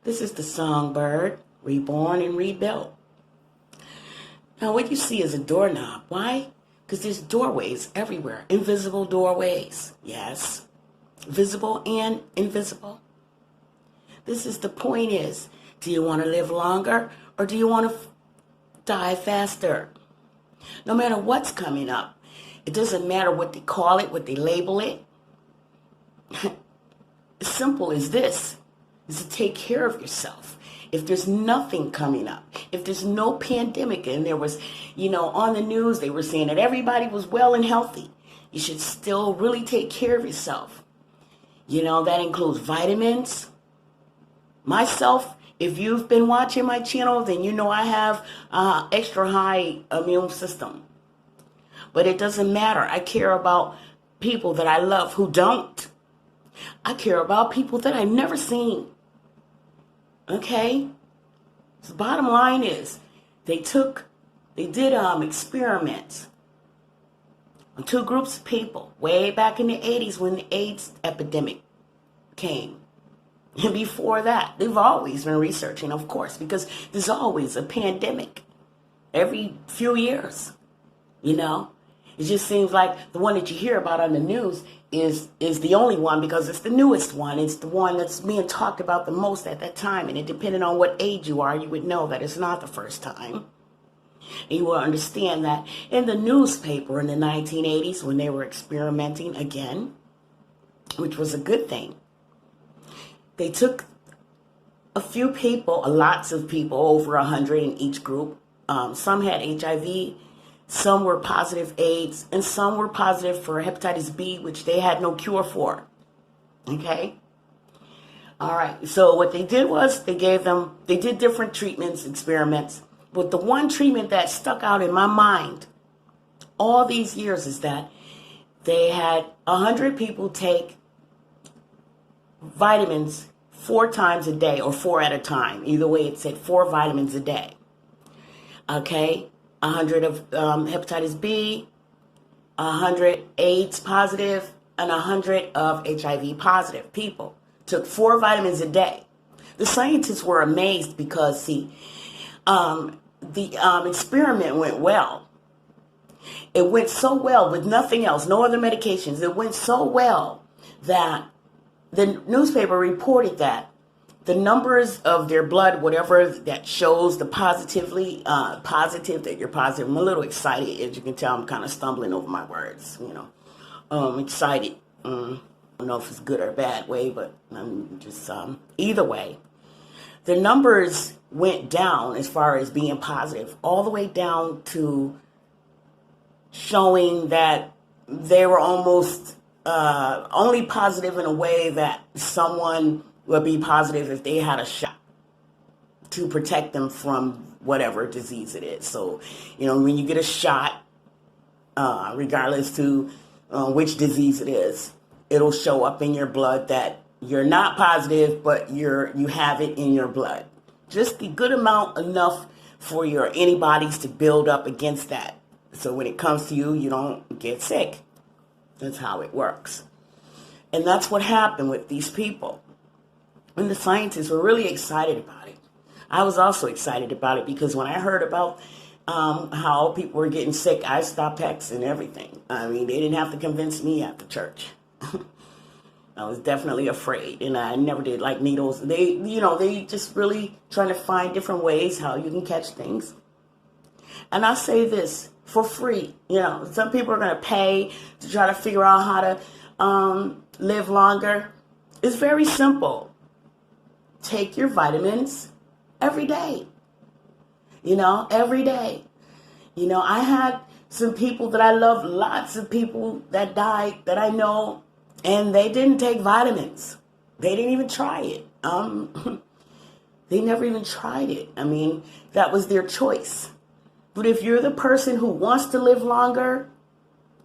This is the Songbird, reborn and rebuilt. Now what you see is a doorknob. Why? Because there's doorways everywhere. Invisible doorways. Yes. Visible and invisible. This is the point is, do you want to live longer or do you want to die faster? No matter what's coming up, it doesn't matter what they call it, what they label it. As simple as this, is to take care of yourself. If there's nothing coming up, if there's no pandemic, and there was, on the news, they were saying that everybody was well and healthy, you should still really take care of yourself. That includes vitamins. Myself, if you've been watching my channel, then you know I have extra high immune system. But it doesn't matter. I care about people that I love who don't. I care about people that I've never seen. Okay? So the bottom line is, they did experiments on two groups of people way back in the 80s when the AIDS epidemic came. And before that, they've always been researching, of course, because there's always a pandemic every few years, It just seems like the one that you hear about on the news is the only one because it's the newest one. It's the one that's being talked about the most at that time. And it depending on what age you are, you would know that it's not the first time. And you will understand that in the newspaper in the 1980s when they were experimenting again, which was a good thing, they took a few people, lots of people, over 100 in each group. Some had HIV. Some were positive AIDS, and some were positive for hepatitis B, which they had no cure for. Okay? All right. So what they did was they did different treatments, experiments. But the one treatment that stuck out in my mind all these years is that they had 100 people take vitamins 4 times a day or 4 at a time. Either way, it said 4 vitamins a day. Okay? 100 of hepatitis B, 100 AIDS positive, and 100 of HIV positive people. Took 4 vitamins a day. The scientists were amazed because, the experiment went well. It went so well with nothing else, no other medications. It went so well that the newspaper reported that the numbers of their blood, whatever that shows the positive that you're positive. I'm a little excited, as you can tell. I'm kind of stumbling over my words, excited. I don't know if it's good or bad way, but I'm just, either way. The numbers went down as far as being positive, all the way down to showing that they were almost only positive in a way that someone would be positive if they had a shot to protect them from whatever disease it is. So, when you get a shot, regardless to which disease it is, it'll show up in your blood that you're not positive, but you have it in your blood. Just the good amount, enough for your antibodies to build up against that. So when it comes to you, you don't get sick. That's how it works. And that's what happened with these people. And the scientists were really excited about it. I was also excited about it because when I heard about how people were getting sick, I stopped texting everything. I mean, they didn't have to convince me at the church. I was definitely afraid, and I never did like needles. They just really trying to find different ways how you can catch things. And I say this for free. Some people are going to pay to try to figure out how to live longer. It's very simple. Take your vitamins every day. Every day. I had some people that I love, lots of people that died that I know, and they didn't take vitamins. They didn't even try it. They never even tried it. I mean, that was their choice. But if you're the person who wants to live longer,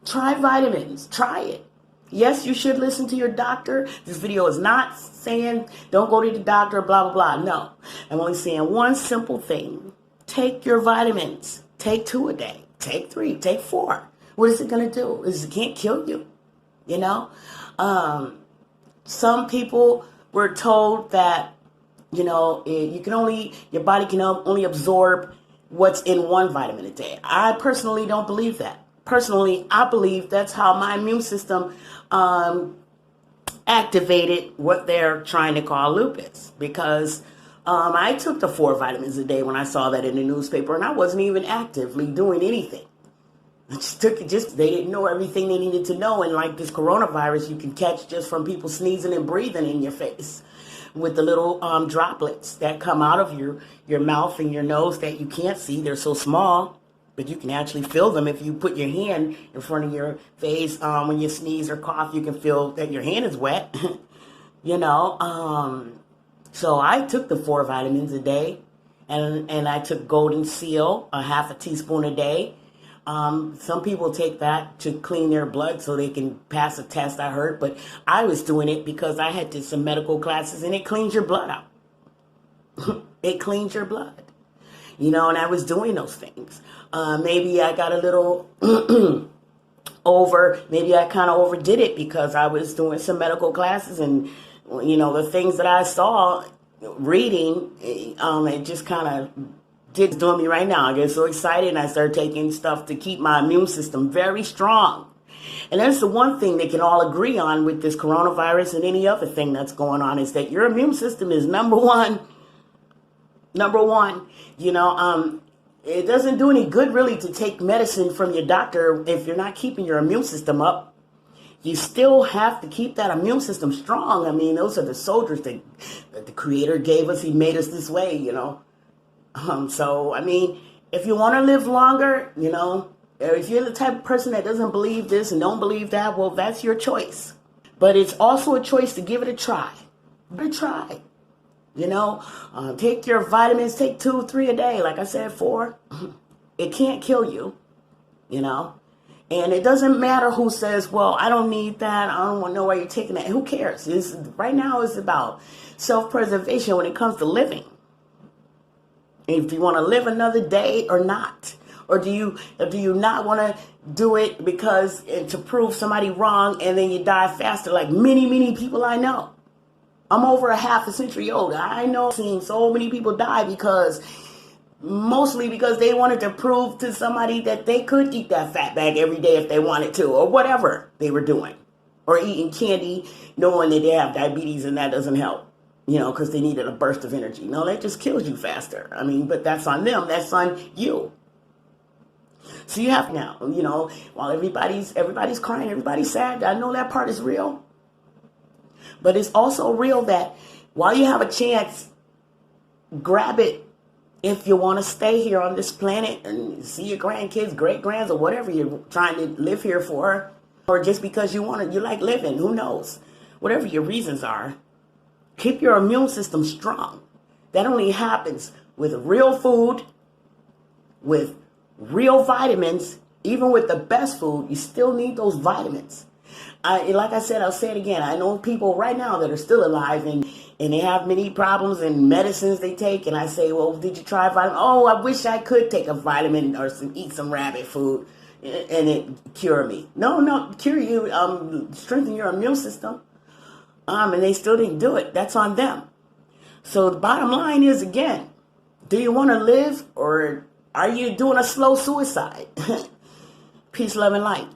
try vitamins. Try it. Yes, you should listen to your doctor. This video is not saying don't go to the doctor, blah, blah, blah. No. I'm only saying one simple thing. Take your vitamins. Take 2 a day. Take 3. Take 4. What is it going to do? It can't kill you. Some people were told that You know, your body can only absorb what's in one vitamin a day. I personally don't believe that. Personally, I believe that's how my immune system activated what they're trying to call lupus, because I took the 4 vitamins a day when I saw that in the newspaper, and I wasn't even actively doing anything. I just took it, they didn't know everything they needed to know. And like this coronavirus, you can catch just from people sneezing and breathing in your face with the little droplets that come out of your mouth and your nose that you can't see. They're so small, but you can actually feel them if you put your hand in front of your face. When you sneeze or cough, you can feel that your hand is wet. You know, so I took the 4 vitamins a day, and I took Golden Seal, a half a teaspoon a day. Some people take that to clean their blood so they can pass a test, I heard, but I was doing it because I had did some medical classes, and it cleans your blood out. It cleans your blood, you know, and I was doing those things. Maybe I got a little maybe I kind of overdid it because I was doing some medical classes, and, you know, the things that I saw reading, it just kind of doing me right now. I get so excited, and I start taking stuff to keep my immune system very strong. And that's the one thing they can all agree on with this coronavirus and any other thing that's going on, is that your immune system is number one. You know, it doesn't do any good really to take medicine from your doctor if you're not keeping your immune system up. You still have to keep that immune system strong. I mean, those are the soldiers that the Creator gave us. He made us this way, you know. So, I mean, if you want to live longer, you know, if you're the type of person that doesn't believe this and don't believe that, well, that's your choice. But it's also a choice to give it a try. Give it a try. You know, take your vitamins, take 2, 3 a day. Like I said, 4. It can't kill you, you know. And it doesn't matter who says, well, I don't need that. I don't want to know why you're taking that. Who cares? Right now it's about self-preservation when it comes to living. If you want to live another day or not. Or do you not want to do it because to prove somebody wrong, and then you die faster, like many people I know. I'm over a half a century old. I know I've seen so many people die mostly because they wanted to prove to somebody that they could eat that fat bag every day if they wanted to, or whatever they were doing. Or eating candy knowing that they have diabetes, and that doesn't help. You know, because they needed a burst of energy. No, that just kills you faster. I mean, but that's on them. That's on you. So you have now, you know, while everybody's crying, everybody's sad. I know that part is real. But it's also real that while you have a chance, grab it if you want to stay here on this planet and see your grandkids, great-grands, or whatever you're trying to live here for. Or just because you like living. Who knows? Whatever your reasons are. Keep your immune system strong. That only happens with real food, with real vitamins. Even with the best food, you still need those vitamins. Like I said, I'll say it again. I know people right now that are still alive and they have many problems and medicines they take. And I say, well, did you try vitamin? Oh, I wish I could take a vitamin or eat some rabbit food and it cure me. No, cure you, strengthen your immune system. And they still didn't do it. That's on them. So the bottom line is, again, do you want to live, or are you doing a slow suicide? Peace, love, and light.